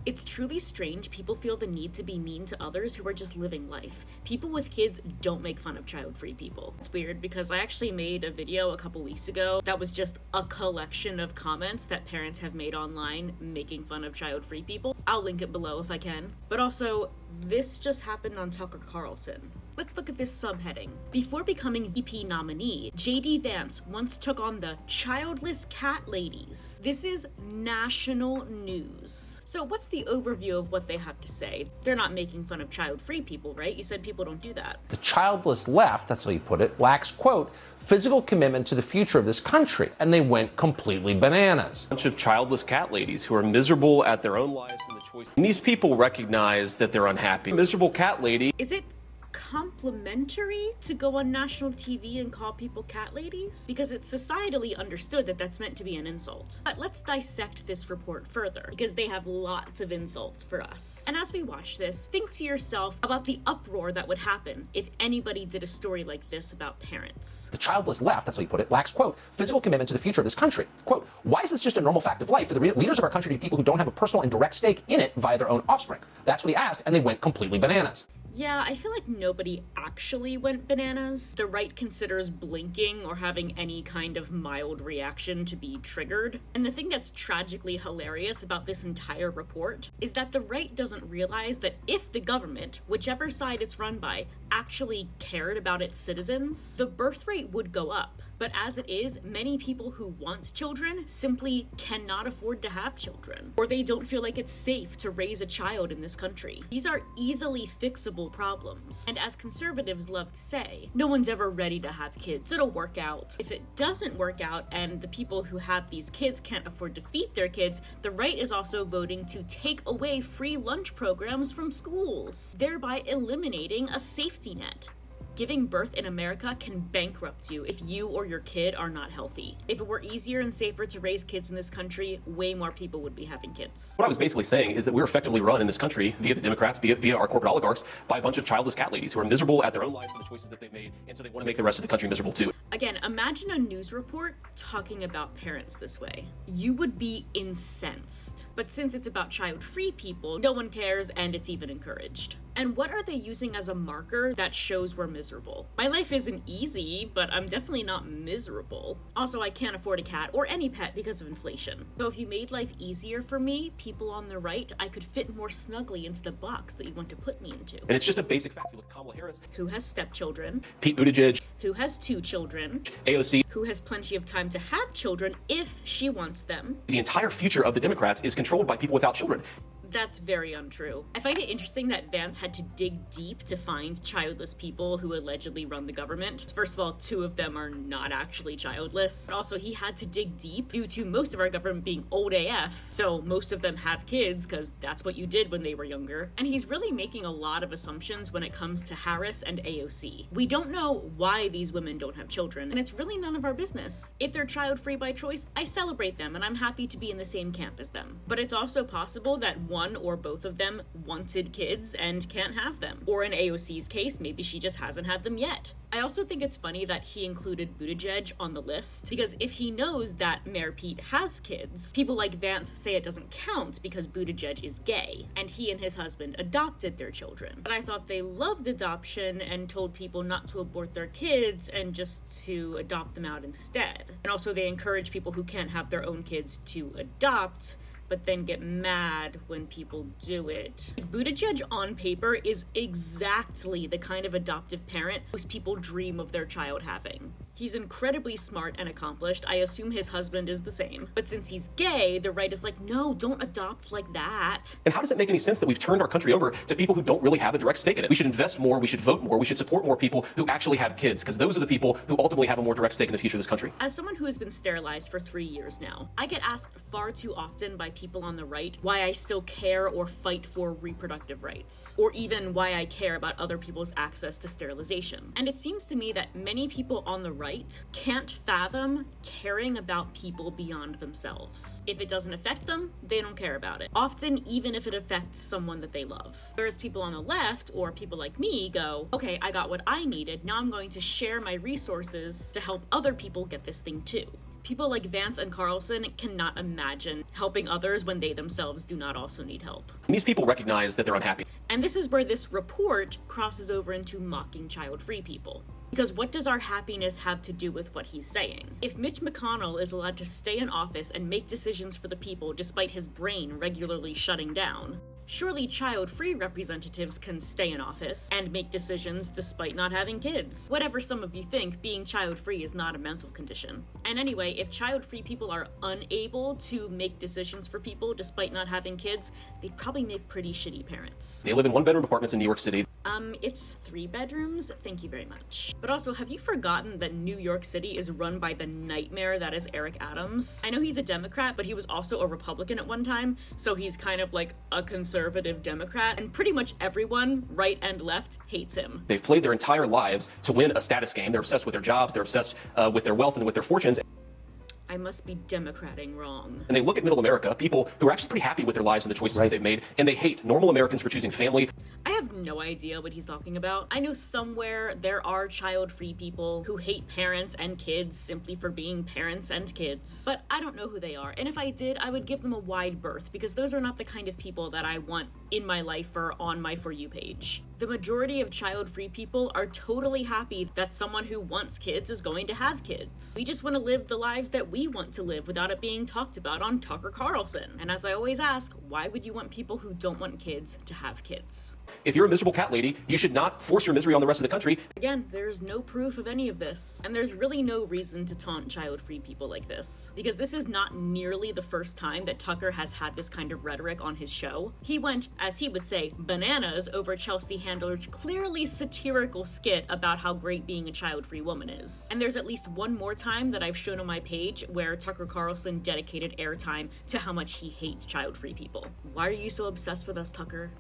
It's truly strange people feel the need to be mean to others who are just living life. People with kids don't make fun of child-free people. It's weird because I actually made a video a couple weeks ago that was just a collection of comments that parents have made online making fun of child-free people. I'll link it below if I can. But also, this just happened on Tucker Carlson. Let's look at this subheading. Before becoming VP nominee, J.D. Vance once took on the childless cat ladies. This is national news. So what's the overview of what they have to say? They're not making fun of child-free people, right? You said people don't do that. The childless left, that's how you put it, lacks, quote, physical commitment to the future of this country. And they went completely bananas. A bunch of childless cat ladies who are miserable at their own lives and the choice. And these people recognize that they're unhappy. Miserable cat lady. Is it complimentary to go on national TV and call people cat ladies? Because it's societally understood that that's meant to be an insult. But let's dissect this report further, because they have lots of insults for us. And as we watch this, think to yourself about the uproar that would happen if anybody did a story like this about parents. The childless left, that's how you put it, lacks, quote, physical commitment to the future of this country. Quote, why is this just a normal fact of life for the leaders of our country to be people who don't have a personal and direct stake in it via their own offspring? That's what he asked, and they went completely bananas. Yeah, I feel like nobody actually went bananas. The right considers blinking or having any kind of mild reaction to be triggered. And the thing that's tragically hilarious about this entire report is that the right doesn't realize that if the government, whichever side it's run by, actually cared about its citizens, the birth rate would go up. But as it is, many people who want children simply cannot afford to have children, or they don't feel like it's safe to raise a child in this country. These are easily fixable problems. And as conservatives love to say, no one's ever ready to have kids. It'll work out. If it doesn't work out and the people who have these kids can't afford to feed their kids, the right is also voting to take away free lunch programs from schools, thereby eliminating a safety net. Giving birth in America can bankrupt you if you or your kid are not healthy. If it were easier and safer to raise kids in this country, way more people would be having kids. What I was basically saying is that we're effectively run in this country via the Democrats, via our corporate oligarchs, by a bunch of childless cat ladies who are miserable at their own lives and the choices that they've made, and so they want to make the rest of the country miserable too. Again, imagine a news report talking about parents this way. You would be incensed. But since it's about child-free people, no one cares and it's even encouraged. And what are they using as a marker that shows we're miserable? My life isn't easy, but I'm definitely not miserable. Also, I can't afford a cat or any pet because of inflation. So if you made life easier for me, people on the right, I could fit more snugly into the box that you want to put me into. And it's just a basic fact. You look at Kamala Harris, who has stepchildren, Pete Buttigieg, who has 2 children, AOC, who has plenty of time to have children if she wants them. The entire future of the Democrats is controlled by people without children. That's very untrue. I find it interesting that Vance had to dig deep to find childless people who allegedly run the government. First of all, 2 of them are not actually childless. But also, he had to dig deep due to most of our government being old AF, so most of them have kids because that's what you did when they were younger. And he's really making a lot of assumptions when it comes to Harris and AOC. We don't know why these women don't have children, and it's really none of our business. If they're child-free by choice, I celebrate them, and I'm happy to be in the same camp as them. But it's also possible that one or both of them wanted kids and can't have them. Or in AOC's case, maybe she just hasn't had them yet. I also think it's funny that he included Buttigieg on the list, because if he knows that Mayor Pete has kids, people like Vance say it doesn't count because Buttigieg is gay, and he and his husband adopted their children. But I thought they loved adoption and told people not to abort their kids and just to adopt them out instead. And also they encourage people who can't have their own kids to adopt, but then get mad when people do it. Buttigieg on paper is exactly the kind of adoptive parent most people dream of their child having. He's incredibly smart and accomplished. I assume his husband is the same. But since he's gay, the right is like, no, don't adopt like that. And how does it make any sense that we've turned our country over to people who don't really have a direct stake in it? We should invest more, we should vote more, we should support more people who actually have kids, because those are the people who ultimately have a more direct stake in the future of this country. As someone who has been sterilized for 3 years now, I get asked far too often by people on the right why I still care or fight for reproductive rights, or even why I care about other people's access to sterilization. And it seems to me that many people on the right can't fathom caring about people beyond themselves. If it doesn't affect them, they don't care about it. Often, even if it affects someone that they love. Whereas people on the left, or people like me, go, okay, I got what I needed, now I'm going to share my resources to help other people get this thing too. People like Vance and Carlson cannot imagine helping others when they themselves do not also need help. These people recognize that they're unhappy. And this is where this report crosses over into mocking child-free people. Because what does our happiness have to do with what he's saying? If Mitch McConnell is allowed to stay in office and make decisions for the people despite his brain regularly shutting down, surely child-free representatives can stay in office and make decisions despite not having kids. Whatever some of you think, being child-free is not a mental condition. And anyway, if child-free people are unable to make decisions for people despite not having kids, they'd probably make pretty shitty parents. They live in one-bedroom apartments in New York City. It's 3 bedrooms. Thank you very much. But also, have you forgotten that New York City is run by the nightmare that is Eric Adams? I know he's a Democrat, but he was also a Republican at one time, so he's kind of like a conservative Democrat, and pretty much everyone, right and left, hates him. They've played their entire lives to win a status game. They're obsessed with their jobs. They're obsessed with their wealth and with their fortunes. I must be Democrating wrong. And they look at middle America, people who are actually pretty happy with their lives and the choices that they've made, and they hate normal Americans for choosing family. I have no idea what he's talking about. I know somewhere there are child-free people who hate parents and kids simply for being parents and kids, but I don't know who they are. And if I did, I would give them a wide berth, because those are not the kind of people that I want in my life or on my For You page. The majority of child-free people are totally happy that someone who wants kids is going to have kids. We just want to live the lives that we want to live without it being talked about on Tucker Carlson. And as I always ask, why would you want people who don't want kids to have kids? If you're a miserable cat lady, you should not force your misery on the rest of the country. Again, there's no proof of any of this, and there's really no reason to taunt child-free people like this, because this is not nearly the first time that Tucker has had this kind of rhetoric on his show. He went, as he would say, bananas over Chelsea Handler's clearly satirical skit about how great being a child-free woman is. And there's at least one more time that I've shown on my page where Tucker Carlson dedicated airtime to how much he hates child-free people. Why are you so obsessed with us, Tucker?